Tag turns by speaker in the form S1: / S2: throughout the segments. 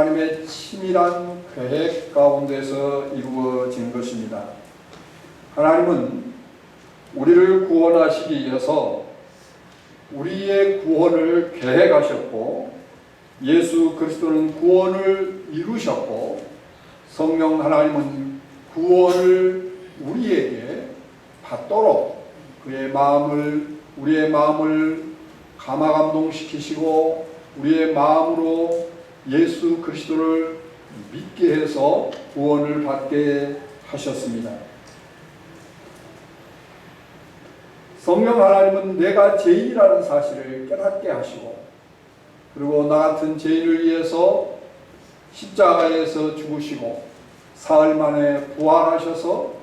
S1: 하나님의 치밀한 계획 가운데서 이루어진 것입니다. 하나님은 우리를 구원하시기 위해서 우리의 구원을 계획하셨고, 예수 그리스도는 구원을 이루셨고, 성령 하나님은 구원을 우리에게 받도록 우리의 마음을 감화감동시키시고 우리의 마음으로 예수 그리스도를 믿게 해서 구원을 받게 하셨습니다. 성령 하나님은 내가 죄인이라는 사실을 깨닫게 하시고, 그리고 나 같은 죄인을 위해서 십자가에서 죽으시고 사흘 만에 부활하셔서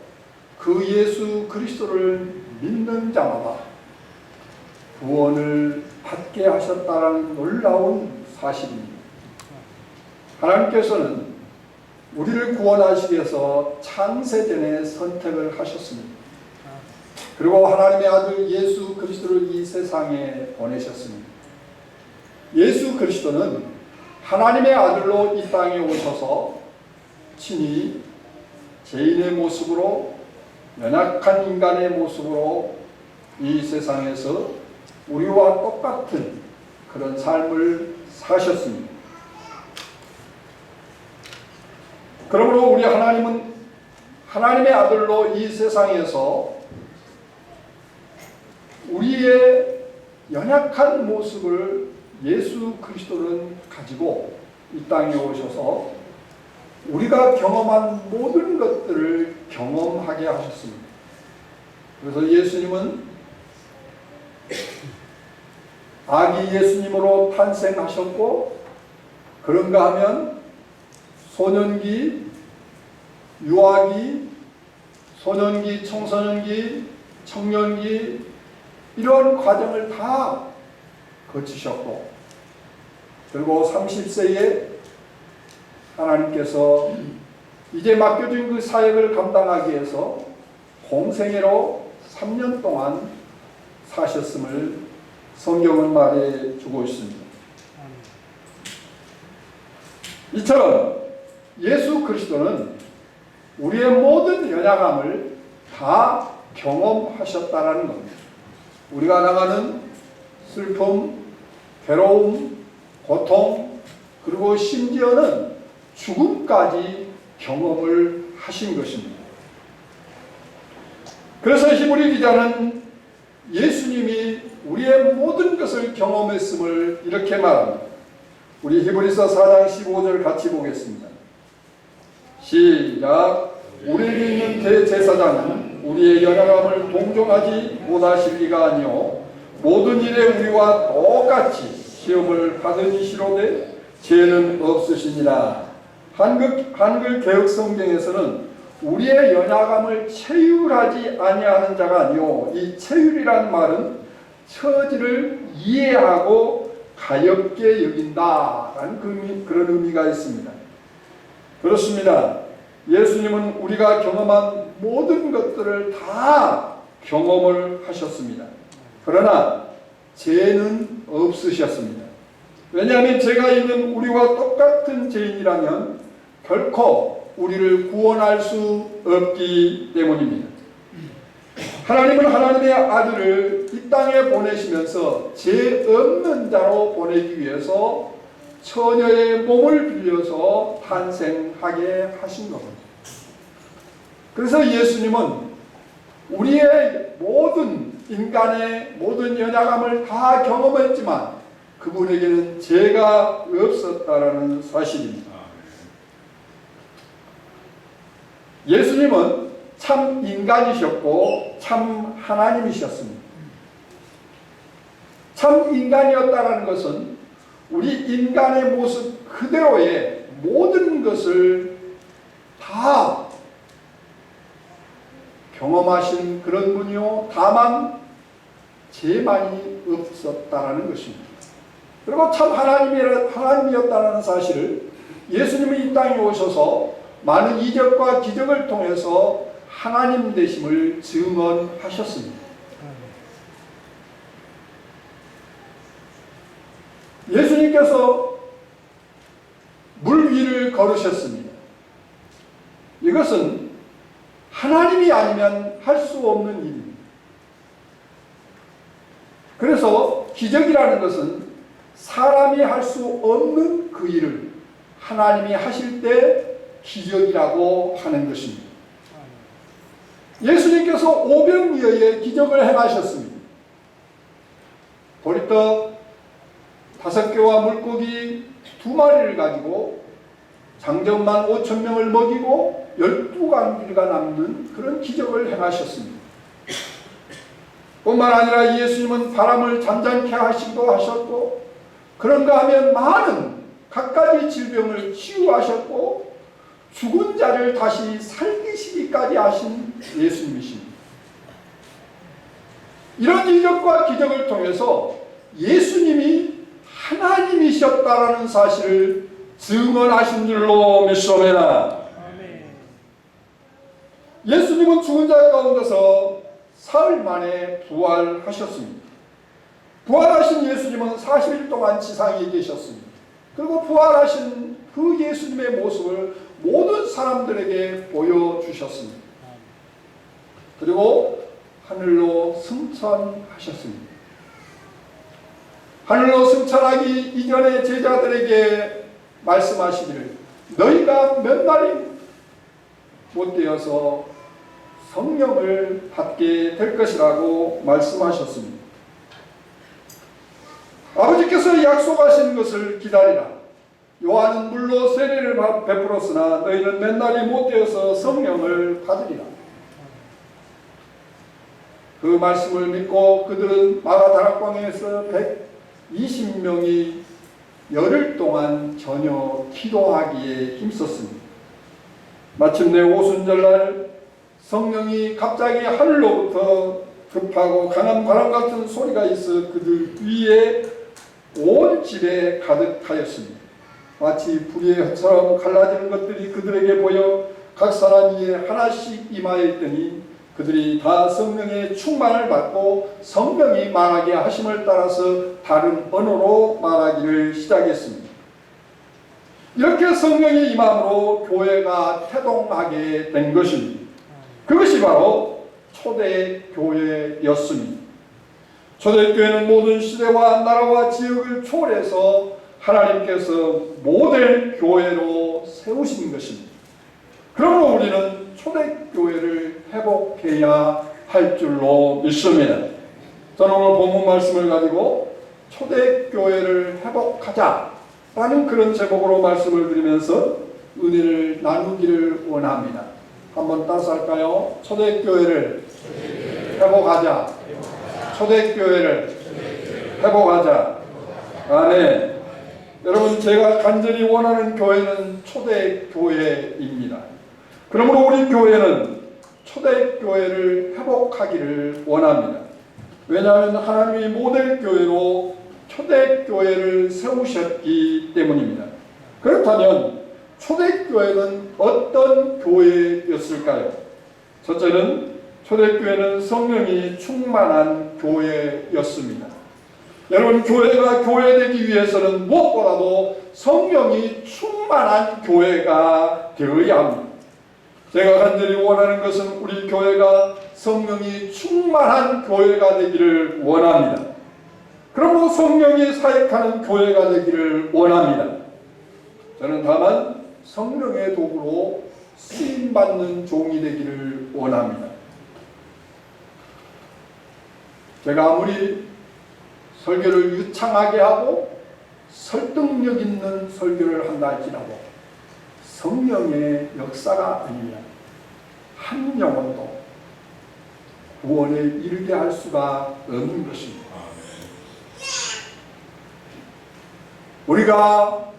S1: 그 예수 그리스도를 믿는 자마다 구원을 받게 하셨다는 놀라운 사실입니다. 하나님께서는 우리를 구원하시기 위해서 창세전에 선택을 하셨습니다. 그리고 하나님의 아들 예수 그리스도를 이 세상에 보내셨습니다. 예수 그리스도는 하나님의 아들로 이 땅에 오셔서 친히 죄인의 모습으로, 연약한 인간의 모습으로 이 세상에서 우리와 똑같은 그런 삶을 사셨습니다. 그러므로 우리 하나님은 하나님의 아들로 이 세상에서 우리의 연약한 모습을 예수 그리스도는 가지고 이 땅에 오셔서 우리가 경험한 모든 것들을 경험하게 하셨습니다. 그래서 예수님은 아기 예수님으로 탄생하셨고, 그런가 하면 소년기, 유아기, 소년기, 청소년기, 청년기, 이런 과정을 다 거치셨고, 그리고 30세에 하나님께서 이제 맡겨진 그 사역을 감당하기 위해서 공생애로 3년 동안 사셨음을 성경은 말해주고 있습니다. 이처럼 예수 그리스도는 우리의 모든 연약함을 다 경험하셨다는 겁니다. 우리가 당하는 슬픔, 괴로움, 고통, 그리고 심지어는 죽음까지 경험을 하신 것입니다. 그래서 히브리 기자는 예수님이 우리의 모든 것을 경험했음을 이렇게 말합니다. 우리 히브리서 4장 15절 같이 보겠습니다. 시작. 우리에게 있는 대제사장은 우리의 연약함을 동정하지 못하실 리가 아니요 모든 일에 우리와 똑같이 시험을 받은 이시로되 죄는 없으시니라. 한글 개혁 성경에서는 우리의 연약함을 체휼하지 아니하는 자가 아니요, 이 체휼이란 말은 처지를 이해하고 가볍게 여긴다라는 그런 의미가 있습니다. 그렇습니다. 예수님은 우리가 경험한 모든 것들을 다 경험을 하셨습니다. 그러나 죄는 없으셨습니다. 왜냐하면 죄가 있는 우리와 똑같은 죄인이라면 결코 우리를 구원할 수 없기 때문입니다. 하나님은 하나님의 아들을 이 땅에 보내시면서 죄 없는 자로 보내기 위해서 처녀의 몸을 빌려서 탄생하게 하신 겁니다. 그래서 예수님은 우리의 인간의 모든 연약함을 다 경험했지만 그분에게는 죄가 없었다라는 사실입니다. 예수님은 참 인간이셨고 참 하나님이셨습니다. 참 인간이었다라는 것은 우리 인간의 모습 그대로의 모든 것을 다 경험하신 그런 분이요, 다만 죄만이 없었다라는 것입니다. 그리고 참 하나님이었다는 사실을 예수님이 이 땅에 오셔서 많은 이적과 기적을 통해서 하나님 되심을 증언하셨습니다. 예수님께서 물 걸으셨습니다. 이것은 하나님이 아니면 할 수 없는 일입니다. 그래서 기적이라는 것은 사람이 할 수 없는 그 일을 하나님이 하실 때 기적이라고 하는 것입니다. 예수님께서 오병이어의 기적을 행하셨습니다. 보리떡 5개와 물고기 2마리를 가지고 장정만 5,000명을 먹이고 12강기가 남는 그런 기적을 행하셨습니다. 뿐만 아니라 예수님은 바람을 잠잠케 하시기도 하셨고, 그런가 하면 많은 갖가지 질병을 치유하셨고 죽은 자를 다시 살리시기까지 하신 예수님이십니다. 이런 이적과 기적을 통해서 예수님이 하나님이셨다라는 사실을 증언하신 줄로 믿습니다. 예수님은 죽은 자 가운데서 사흘 만에 부활하셨습니다. 부활하신 예수님은 40일 동안 지상에 계셨습니다. 그리고 부활하신 그 예수님의 모습을 모든 사람들에게 보여주셨습니다. 그리고 하늘로 승천하셨습니다. 하늘로 승천하기 이전에 제자들에게 말씀하시기를 너희가 몇 날이 못 되어서 성령을 받게 될 것이라고 말씀하셨습니다. 아버지께서 약속하신 것을 기다리라. 요한은 물로 세례를 베풀었으나 너희는 몇 날이 못 되어서 성령을 받으리라. 그 말씀을 믿고 그들은 마가다락방에서 120명이 열흘 동안 전혀 기도하기에 힘썼습니다. 마침내 오순절날 성령이 갑자기 하늘로부터 급하고 강한 바람 같은 소리가 있어 그들 위에 온 집에 가득하였습니다. 마치 불의 혀처럼 갈라지는 것들이 그들에게 보여 각 사람 위에 하나씩 임하여 있더니 그들이 다 성령의 충만을 받고 성령이 말하게 하심을 따라서 다른 언어로 말하기를 시작했습니다. 이렇게 성령이 임함으로 교회가 태동하게 된 것입니다. 그것이 바로 초대교회였습니다. 초대교회는 모든 시대와 나라와 지역을 초월해서 하나님께서 모델 교회로 세우신 것입니다. 그러므로 우리는 초대교회를 회복해야 할 줄로 믿습니다. 저는 오늘 본문 말씀을 가지고 초대교회를 회복하자라는 그런 제목으로 말씀을 드리면서 은혜를 나누기를 원합니다. 한번 따서 할까요? 초대교회를 회복하자. 초대교회를 회복하자. 아멘. 여러분, 제가 간절히 원하는 교회는 초대교회입니다. 그러므로 우리 교회는 초대교회를 회복하기를 원합니다. 왜냐하면 하나님이 모델교회로 초대교회를 세우셨기 때문입니다. 그렇다면 초대교회는 어떤 교회였을까요? 첫째는 초대교회는 성령이 충만한 교회였습니다. 여러분, 교회가 교회되기 위해서는 무엇보다도 성령이 충만한 교회가 되어야 합니다. 제가 간절히 원하는 것은 우리 교회가 성령이 충만한 교회가 되기를 원합니다. 그러므로 성령이 사역하는 교회가 되기를 원합니다. 저는 다만 성령의 도구로 쓰임받는 종이 되기를 원합니다. 제가 아무리 설교를 유창하게 하고 설득력 있는 설교를 한다 할지라도 성령의 역사가 아니면 한 영혼도 구원에 이르게 할 수가 없는 것입니다. 우리가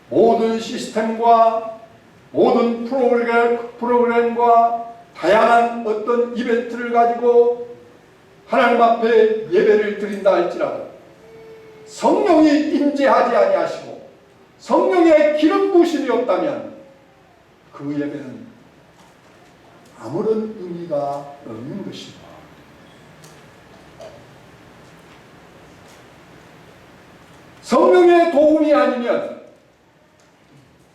S1: 모든 시스템과 모든 프로그램과 다양한 어떤 이벤트를 가지고 하나님 앞에 예배를 드린다 할지라도 성령이 임재하지 아니하시고 성령의 기름 부심이 없다면 그 예배는 아무런 의미가 없는 것입니다. 성령의 도움이 아니면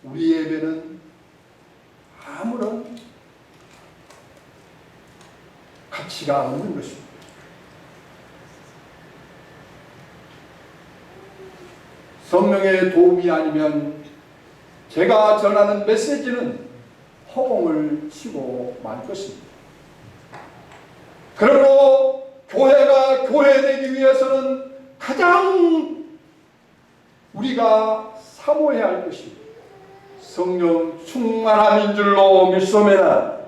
S1: 우리 예배는 아무런 가치가 없는 것입니다. 성령의 도움이 아니면 제가 전하는 메시지는 허공을 치고 말 것입니다. 그러므로 교회가 교회되기 위해서는 가장 우리가 사모해야 할 것이 성령 충만함인 줄로 믿습니다.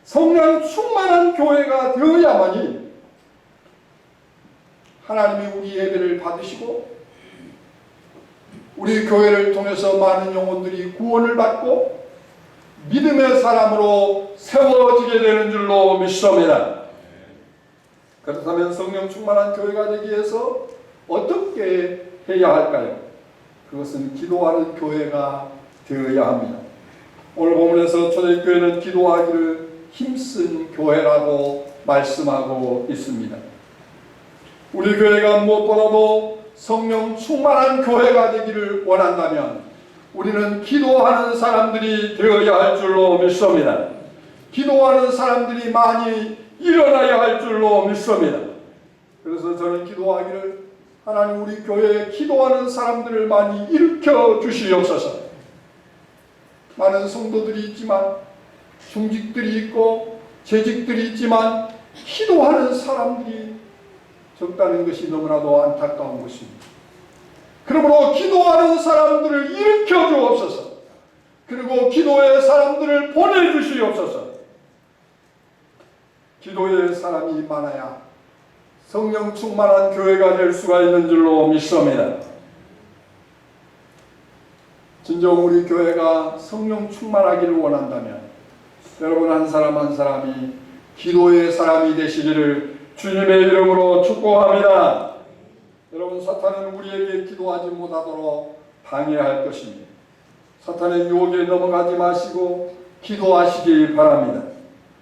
S1: 성령 충만한 교회가 되어야만이 하나님이 우리 예배를 받으시고 우리 교회를 통해서 많은 영혼들이 구원을 받고 믿음의 사람으로 세워지게 되는 줄로 믿습니다. 그렇다면 성령 충만한 교회가 되기 위해서 어떻게 해야 할까요? 그것은 기도하는 교회가 되어야 합니다. 오늘 본문에서 초대교회는 기도하기를 힘쓴 교회라고 말씀하고 있습니다. 우리 교회가 무엇보다도 성령 충만한 교회가 되기를 원한다면 우리는 기도하는 사람들이 되어야 할 줄로 믿습니다. 기도하는 사람들이 많이 일어나야 할 줄로 믿습니다. 그래서 저는 기도하기를 하나님 우리 교회에 기도하는 사람들을 많이 일으켜 주시옵소서. 많은 성도들이 있지만 중직들이 있고 재직들이 있지만 기도하는 사람들이 적다는 것이 너무나도 안타까운 것입니다. 그러므로 기도하는 사람들을 일으켜 주옵소서. 그리고 기도의 사람들을 보내주시옵소서. 기도의 사람이 많아야 성령 충만한 교회가 될 수가 있는 줄로 믿습니다. 진정 우리 교회가 성령 충만하기를 원한다면 여러분 한 사람 한 사람이 기도의 사람이 되시기를 주님의 이름으로 축복합니다. 여러분 사탄은 우리에게 기도하지 못하도록 방해할 것입니다. 사탄의 유혹에 넘어가지 마시고 기도하시기 바랍니다.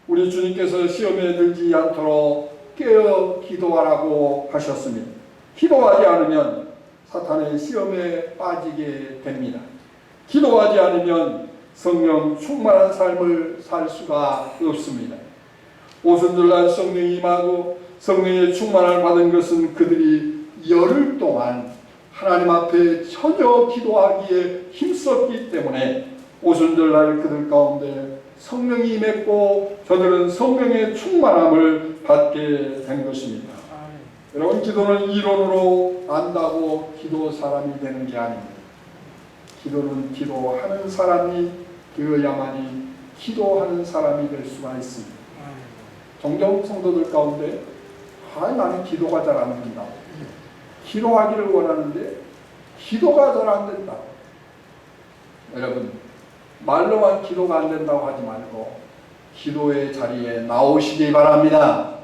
S1: 우리 주님께서 시험에 들지 않도록 깨어 기도하라고 하셨습니다. 기도하지 않으면 사탄의 시험에 빠지게 됩니다. 기도하지 않으면 성령 충만한 삶을 살 수가 없습니다. 오순절날 성령이 임하고 성령의 충만을 받은 것은 그들이 열흘 동안 하나님 앞에 전혀 기도하기에 힘썼기 때문에 오순절날 그들 가운데 성령이 임했고 저들은 성령의 충만함을 받게 된 것입니다. 여러분 기도는 이론으로 안다고 기도 사람이 되는 게 아닙니다. 기도는 기도하는 사람이 되어야만이 기도하는 사람이 될 수가 있습니다. 종종 성도들 가운데 나는 기도가 잘 안 된다. 기도하기를 원하는데 기도가 잘 안 된다. 여러분 말로만 기도가 안 된다고 하지 말고 기도의 자리에 나오시기 바랍니다.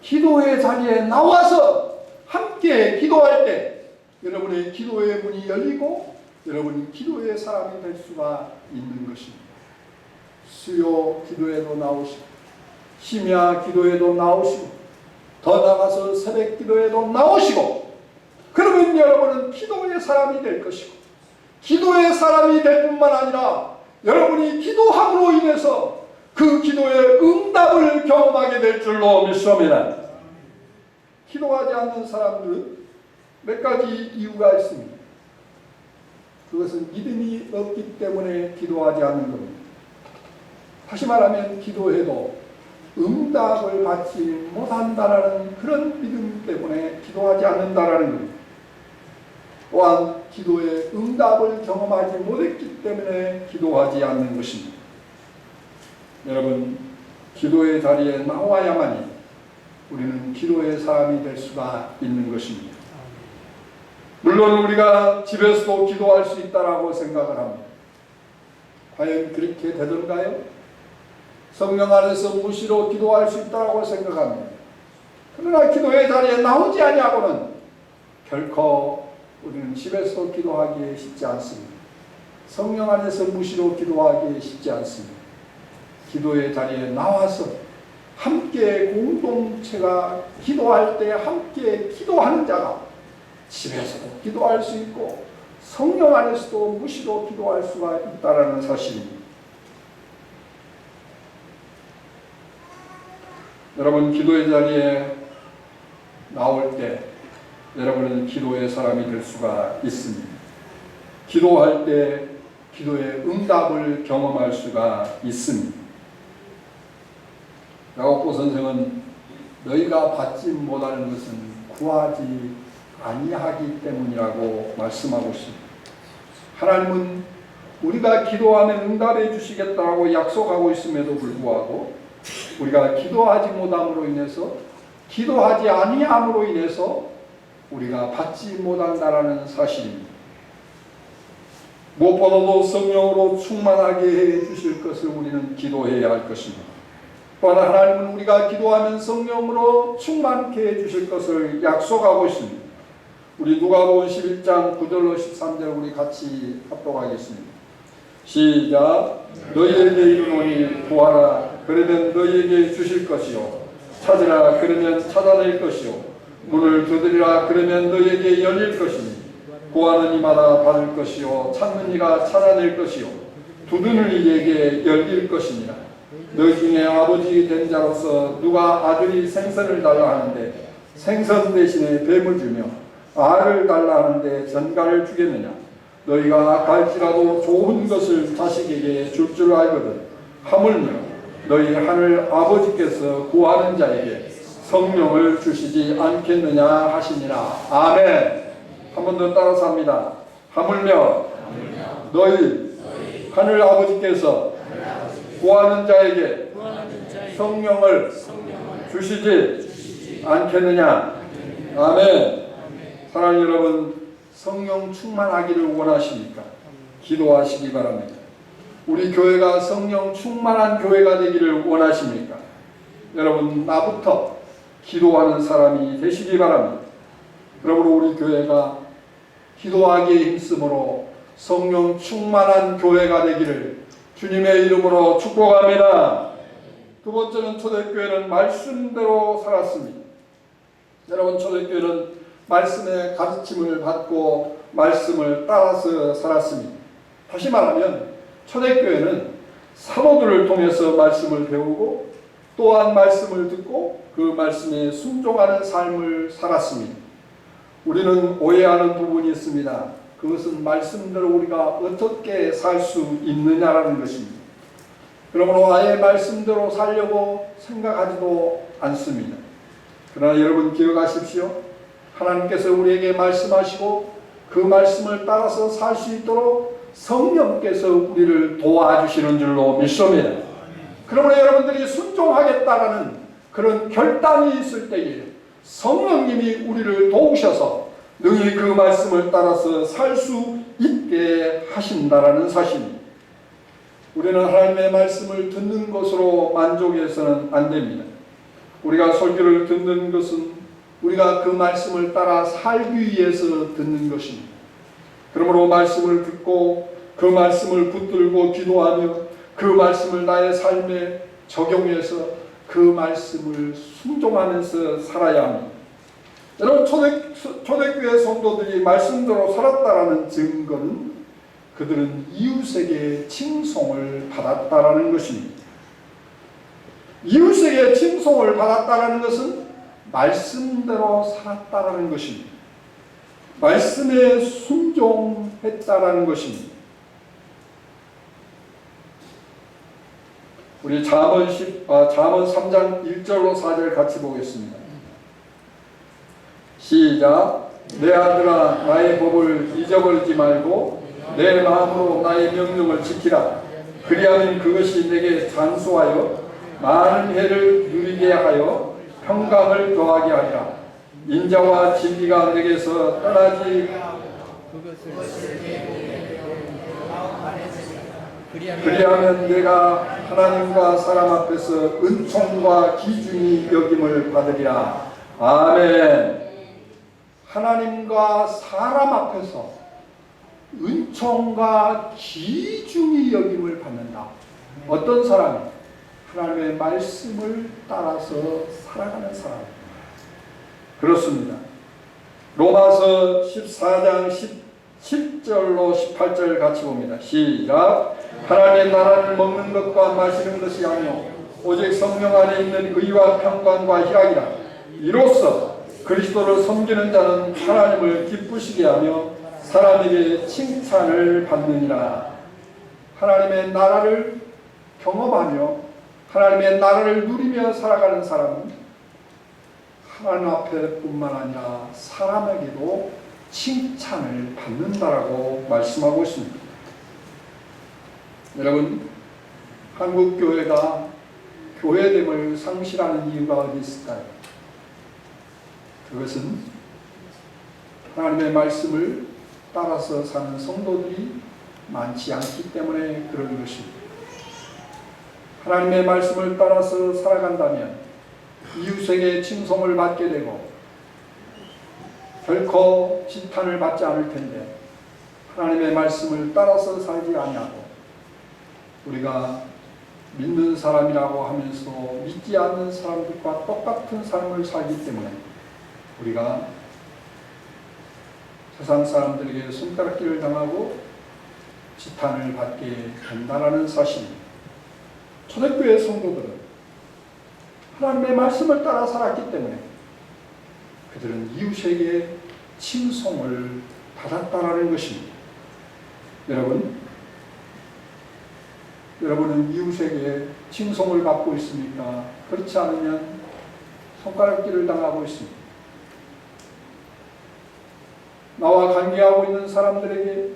S1: 기도의 자리에 나와서 함께 기도할 때 여러분의 기도의 문이 열리고 여러분이 기도의 사람이 될 수가 있는 것입니다. 수요 기도에도 나오시고 심야 기도에도 나오시고 더 나아가서 새벽 기도에도 나오시고 그러면 여러분은 기도의 사람이 될 것이고 기도의 사람이 될 뿐만 아니라 여러분이 기도함으로 인해서 그 기도의 응답을 경험하게 될 줄로 믿습니다. 기도하지 않는 사람들은 몇 가지 이유가 있습니다. 그것은 믿음이 없기 때문에 기도하지 않는 겁니다. 다시 말하면 기도해도 응답을 받지 못한다라는 그런 믿음 때문에 기도하지 않는다라는 겁니다. 또한 기도의 응답을 경험하지 못했기 때문에 기도하지 않는 것입니다. 여러분 기도의 자리에 나와야만이 우리는 기도의 사람이 될 수가 있는 것입니다. 물론 우리가 집에서도 기도할 수 있다라고 생각을 합니다. 과연 그렇게 되던가요? 성령 안에서 무시로 기도할 수 있다고 생각합니다. 그러나 기도의 자리에 나오지 아니하고는 결코 우리는 집에서 기도하기에 쉽지 않습니다. 성령 안에서 무시로 기도하기에 쉽지 않습니다. 기도의 자리에 나와서 함께 공동체가 기도할 때 함께 기도하는 자가 집에서도 기도할 수 있고 성령 안에서도 무시로 기도할 수가 있다는 사실입니다. 여러분, 기도의 자리에 나올 때 여러분은 기도의 사람이 될 수가 있습니다. 기도할 때 기도의 응답을 경험할 수가 있습니다. 야고보 선생은 너희가 받지 못하는 것은 구하지 아니하기 때문이라고 말씀하고 있습니다. 하나님은 우리가 기도하면 응답해 주시겠다고 약속하고 있음에도 불구하고 우리가 기도하지 못함으로 인해서, 기도하지 아니함으로 인해서 우리가 받지 못한다라는 사실입니다. 무엇보다도 성령으로 충만하게 해 주실 것을 우리는 기도해야 할 것입니다. 또한 하나님은 우리가 기도하면 성령으로 충만케 해 주실 것을 약속하고 있습니다. 우리 누가복음 11장 9절로 13절 우리 같이 합독하겠습니다. 시작. 너희에게 이르노니 구하라 그러면 너희에게 주실 것이요, 찾으라 그러면 찾아낼 것이요, 문을 두드리라 그러면 너희에게 열릴 것이니 구하는 이마다 받을 것이요, 찾는 이가 찾아낼 것이요, 두드리는 이에게 열릴 것이니라. 너희 중에 아버지 된 자로서 누가 아들이 생선을 달라 하는데 생선 대신에 뱀을 주며 알을 달라 하는데 전갈을 주겠느냐. 너희가 갈지라도 좋은 것을 자식에게 줄 줄 알거든 하물며 너희 하늘 아버지께서 구하는 자에게 성령을 주시지 않겠느냐 하시니라. 아멘. 한 번 더 따라서 합니다. 하물며 너희 하늘 아버지께서 구하는 자에게 성령을 주시지 않겠느냐. 아멘. 사랑하는 여러분, 성령 충만하기를 원하십니까? 기도하시기 바랍니다. 우리 교회가 성령 충만한 교회가 되기를 원하십니까? 여러분, 나부터 기도하는 사람이 되시기 바랍니다. 그러므로 우리 교회가 기도하기에 힘쓰므로 성령 충만한 교회가 되기를 주님의 이름으로 축복합니다. 두 번째는 초대교회는 말씀대로 살았습니다. 여러분, 초대교회는 말씀의 가르침을 받고 말씀을 따라서 살았습니다. 다시 말하면 초대교회는 사도들을 통해서 말씀을 배우고 또한 말씀을 듣고 그 말씀에 순종하는 삶을 살았습니다. 우리는 오해하는 부분이 있습니다. 그것은 말씀대로 우리가 어떻게 살 수 있느냐라는 것입니다. 그러므로 아예 말씀대로 살려고 생각하지도 않습니다. 그러나 여러분 기억하십시오. 하나님께서 우리에게 말씀하시고 그 말씀을 따라서 살 수 있도록 성령께서 우리를 도와주시는 줄로 믿습니다. 그러므로 여러분들이 순종하겠다라는 그런 결단이 있을 때에 성령님이 우리를 도우셔서 능히 그 말씀을 따라서 살 수 있게 하신다라는 사실입니다. 우리는 하나님의 말씀을 듣는 것으로 만족해서는 안 됩니다. 우리가 설교를 듣는 것은 우리가 그 말씀을 따라 살기 위해서 듣는 것입니다. 그러므로 말씀을 듣고 그 말씀을 붙들고 기도하며 그 말씀을 나의 삶에 적용해서 그 말씀을 순종하면서 살아야 합니다. 여러분, 초대교회 성도들이 말씀대로 살았다라는 증거는 그들은 이웃에게 칭송을 받았다라는 것입니다. 이웃에게 칭송을 받았다라는 것은 말씀대로 살았다라는 것입니다. 말씀에 순종했다라는 것입니다. 우리 잠언 3장 1절로 4절 같이 보겠습니다. 시작. 내 아들아 나의 법을 잊어버리지 말고 내 마음으로 나의 명령을 지키라. 그리하면 그것이 내게 장수하여 많은 해를 누리게 하여 평강을 더하게 하리라. 인자와 진리가 내게서 떠나지 그리하면 내가 하나님과 사람 앞에서 은총과 기중이 여김을 받으리라. 아멘. 하나님과 사람 앞에서 은총과 기중이 여김을 받는다. 어떤 사람이? 하나님의 말씀을 따라서 살아가는 사람. 그렇습니다. 로마서 14장 10절로 18절 같이 봅니다. 시작. 하나님의 나라를 먹는 것과 마시는 것이 아니요 오직 성령 안에 있는 의와 평강과 희락이라. 이로써 그리스도를 섬기는 자는 하나님을 기쁘시게 하며 사람에게 칭찬을 받느니라. 하나님의 나라를 경험하며 하나님의 나라를 누리며 살아가는 사람은 하나님 앞에 뿐만 아니라 사람에게도 칭찬을 받는다라고 말씀하고 있습니다. 여러분, 한국 교회가 교회됨을 상실하는 이유가 어디 있을까요? 그것은 하나님의 말씀을 따라서 사는 성도들이 많지 않기 때문에 그런 것입니다. 하나님의 말씀을 따라서 살아간다면 이웃에게 칭송을 받게 되고 결코 지탄을 받지 않을 텐데, 하나님의 말씀을 따라서 살지 아니하고 우리가 믿는 사람이라고 하면서 믿지 않는 사람들과 똑같은 삶을 살기 때문에 우리가 세상 사람들에게 손가락질을 당하고 지탄을 받게 된다는 사실입니다. 초대교회 성도들은 하나님의 말씀을 따라 살았기 때문에 그들은 이웃에게 칭송을 받았다라는 것입니다. 여러분은 이웃에게 칭송을 받고 있습니까? 그렇지 않으면 손가락질을 당하고 있습니다. 나와 관계하고 있는 사람들에게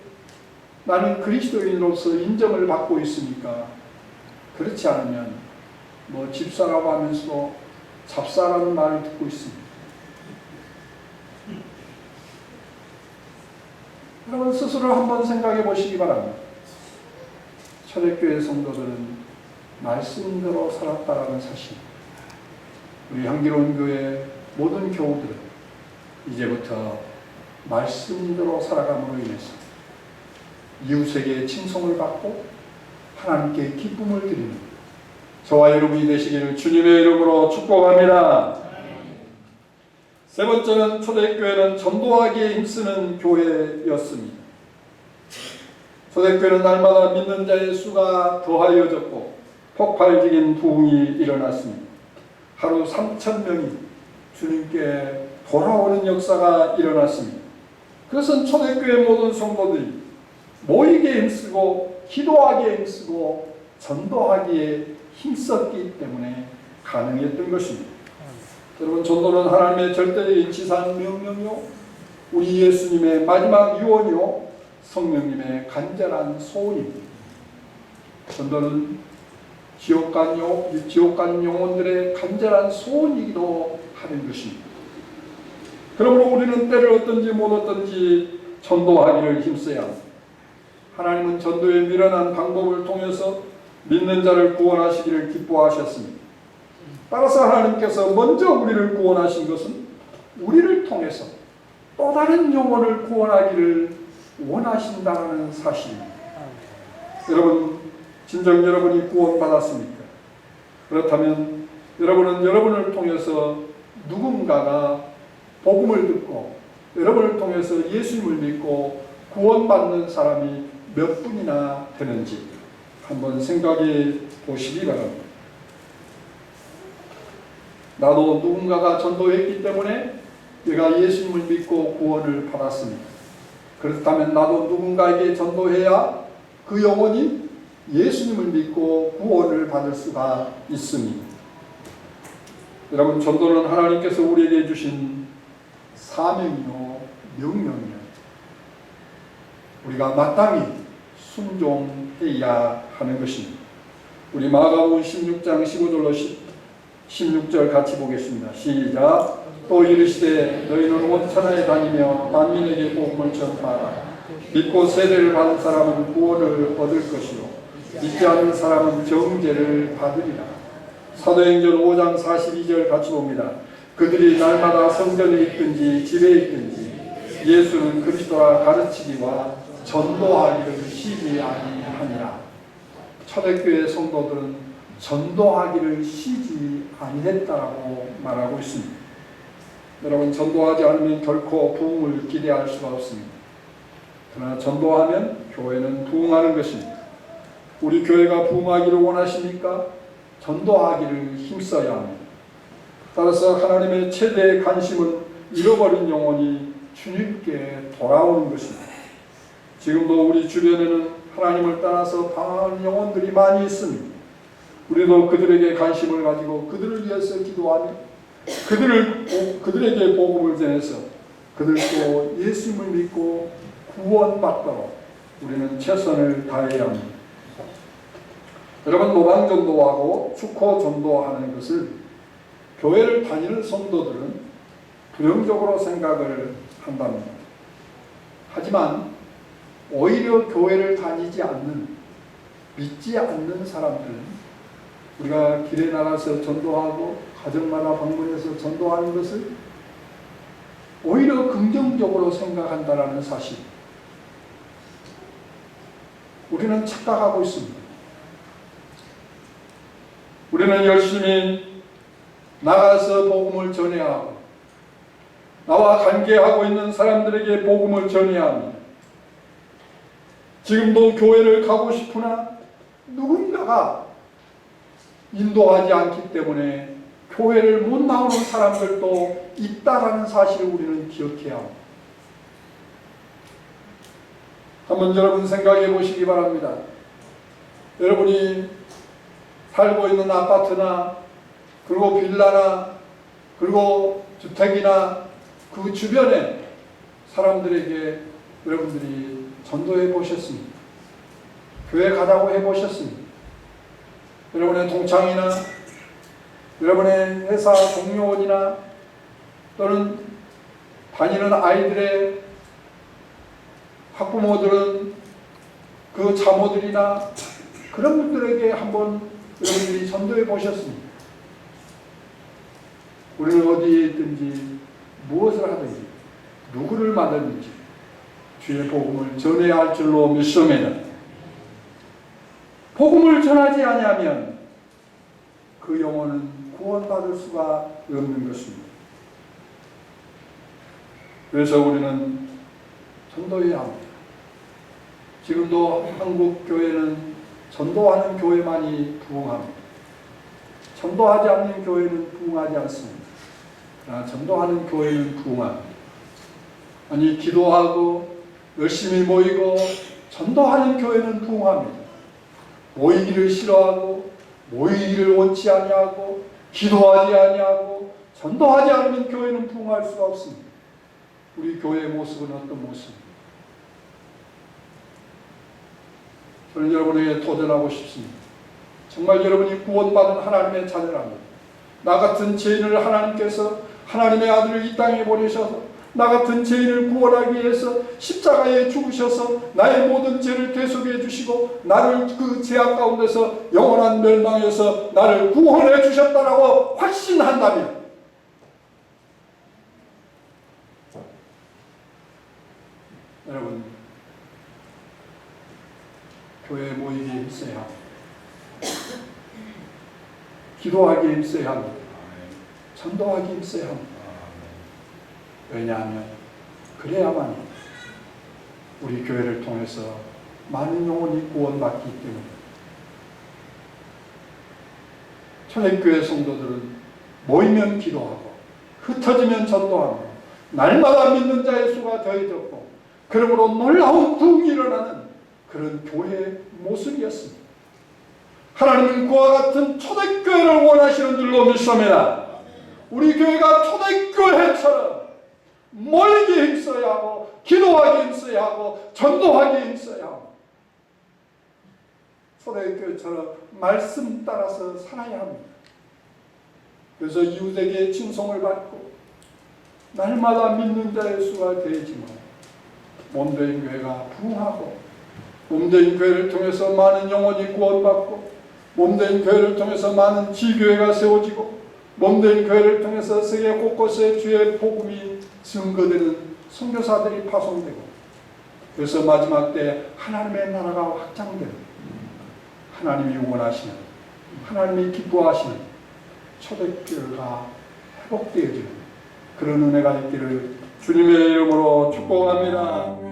S1: 나는 그리스도인으로서 인정을 받고 있습니까? 그렇지 않으면 집사라고 하면서 잡사라는 말을 듣고 있습니다. 여러분 스스로 한번 생각해 보시기 바랍니다. 초대교회 성도들은 말씀대로 살았다라는 사실. 우리 향기로운 교회 모든 교우들은 이제부터 말씀대로 살아감으로 인해서 이웃에게 칭송을 받고 하나님께 기쁨을 드리는 저와 여러분이 되시기를 주님의 이름으로 축복합니다. 세 번째는 초대교회는 전도하기에 힘쓰는 교회였습니다. 초대교회는 날마다 믿는 자의 수가 더하여졌고 폭발적인 부흥이 일어났습니다. 하루 3,000명이 주님께 돌아오는 역사가 일어났습니다. 그것은 초대교회 모든 성도들이 모이기에 힘쓰고 기도하기에 힘쓰고 전도하기에 힘썼기 때문에 가능했던 것입니다. 여러분, 전도는 하나님의 절대적인 지상 명령이요 우리 예수님의 마지막 유언이요 성령님의 간절한 소원입니다. 전도는 지옥 간 영혼들의 간절한 소원이기도 하는 것입니다. 그러므로 우리는 때를 얻든지 못 얻든지 전도하기를 힘써야 합니다. 하나님은 전도의 미련한 방법을 통해서 믿는 자를 구원하시기를 기뻐하셨습니다. 따라서 하나님께서 먼저 우리를 구원하신 것은 우리를 통해서 또 다른 영혼을 구원하기를 원하신다는 사실입니다. 여러분, 진정 여러분이 구원받았습니까? 그렇다면 여러분은 여러분을 통해서 누군가가 복음을 듣고 여러분을 통해서 예수님을 믿고 구원받는 사람이 몇 분이나 되는지 한번 생각해 보시기 바랍니다. 나도 누군가가 전도했기 때문에 내가 예수님을 믿고 구원을 받았습니다. 그렇다면 나도 누군가에게 전도해야 그 영혼이 예수님을 믿고 구원을 받을 수가 있습니다. 여러분, 전도는 하나님께서 우리에게 주신 사명이요 명령이요 우리가 마땅히 순종해야 하는 것입니다. 우리 마가복음 16장 15절로 16절 같이 보겠습니다. 시작. 또 이르시되 너희는 온 천하에 다니며 만민에게 복음을 전파하라. 믿고 세례를 받은 사람은 구원을 얻을 것이요 믿지 않는 사람은 정죄를 받으리라. 사도행전 5장 42절 같이 봅니다. 그들이 날마다 성전에 있든지 집에 있든지 예수는 그리스도라 가르치기와 전도하기를 쉬지 아니하니라. 초대교회 성도들은 전도하기를 쉬지 아니했다라고 말하고 있습니다. 여러분, 전도하지 않으면 결코 부흥을 기대할 수가 없습니다. 그러나 전도하면 교회는 부흥하는 것입니다. 우리 교회가 부흥하기를 원하십니까? 전도하기를 힘써야 합니다. 따라서 하나님의 최대의 관심은 잃어버린 영혼이 주님께 돌아오는 것입니다. 지금도 우리 주변에는 하나님을 떠나서 방황하는 영혼들이 많이 있습니다. 우리도 그들에게 관심을 가지고 그들을 위해서 기도하며 그들에게 복음을 전해서 그들도 예수님을 믿고 구원받도록 우리는 최선을 다해야 합니다. 여러분, 노방전도하고 축호전도하는 것을 교회를 다니는 성도들은 부정적으로 생각을 한답니다. 하지만 오히려 교회를 다니지 않는, 믿지 않는 사람들은 우리가 길에 나가서 전도하고 가정마다 방문해서 전도하는 것을 오히려 긍정적으로 생각한다는 사실, 우리는 착각하고 있습니다. 우리는 열심히 나가서 복음을 전해야 하고 나와 관계하고 있는 사람들에게 복음을 전해야 합니다. 지금도 교회를 가고 싶으나 누군가가 인도하지 않기 때문에 교회를 못 나오는 사람들도 있다라는 사실을 우리는 기억해야 합니다. 한번 여러분 생각해 보시기 바랍니다. 여러분이 살고 있는 아파트나 그리고 빌라나 그리고 주택이나 그 주변에 사람들에게 여러분들이 전도해 보셨습니까? 교회 가자고 해 보셨습니까? 여러분의 동창이나 여러분의 회사 동료원이나 또는 다니는 아이들의 학부모들은 그 자모들이나 그런 분들에게 한번 여러분들이 전도해 보셨습니까? 우리는 어디에 있든지 무엇을 하든지 누구를 만나든지 주의 복음을 전해야 할 줄로 믿습니다. 복음을 전하지 아니하면 그 영혼은 구원받을 수가 없는 것입니다. 그래서 우리는 전도해야 합니다. 지금도 한국 교회는 전도하는 교회만이 부흥합니다. 전도하지 않는 교회는 부흥하지 않습니다. 그러나 전도하는 교회는 부흥합니다. 아니, 기도하고 열심히 모이고 전도하는 교회는 부흥합니다. 모이기를 싫어하고 모이기를 원치 아니하고 기도하지 아니하고 전도하지 않으면 교회는 부흥할 수가 없습니다. 우리 교회의 모습은 어떤 모습입니까? 저는 여러분에게 도전하고 싶습니다. 정말 여러분이 구원받은 하나님의 자녀랍니다. 나 같은 죄인을 하나님께서 하나님의 아들을 이 땅에 보내셔서 나 같은 죄인을 구원하기 위해서 십자가에 죽으셔서 나의 모든 죄를 대속해 주시고 나를 그 죄악 가운데서 영원한 멸망에서 나를 구원해 주셨다라고 확신한다면 여러분, 교회에 모이기에 힘써야 합니다. 기도하기에 힘써야 합니다. 전도하기에 힘써야 합니다. 왜냐하면 그래야만 우리 교회를 통해서 많은 영혼이 구원받기 때문에. 초대교회 성도들은 모이면 기도하고 흩어지면 전도하고 날마다 믿는 자의 수가 더해졌고 그러므로 놀라운 부흥이 일어나는 그런 교회의 모습이었습니다. 하나님은 그와 같은 초대교회를 원하시는 줄로 믿습니다. 우리 교회가 초대교회처럼 모이기에 힘써야 하고 기도하기에 힘써야 하고 전도하기에 힘써야 하고 초대교회처럼 말씀 따라서 살아야 합니다. 그래서 이웃에게 칭송을 받고 날마다 믿는 자의 수가 되지만 몸된 교회가 부흥하고 몸된 교회를 통해서 많은 영혼이 구원받고 몸된 교회를 통해서 많은 지교회가 세워지고 몸된 교회를 통해서 세계 곳곳에 주의 복음이 증거되는 선교사들이 파송되고 그래서 마지막 때 하나님의 나라가 확장되는 하나님이 원하시는 하나님이 기뻐하시는 초대교회가 회복되어지는 그런 은혜가 있기를 주님의 이름으로 축복합니다.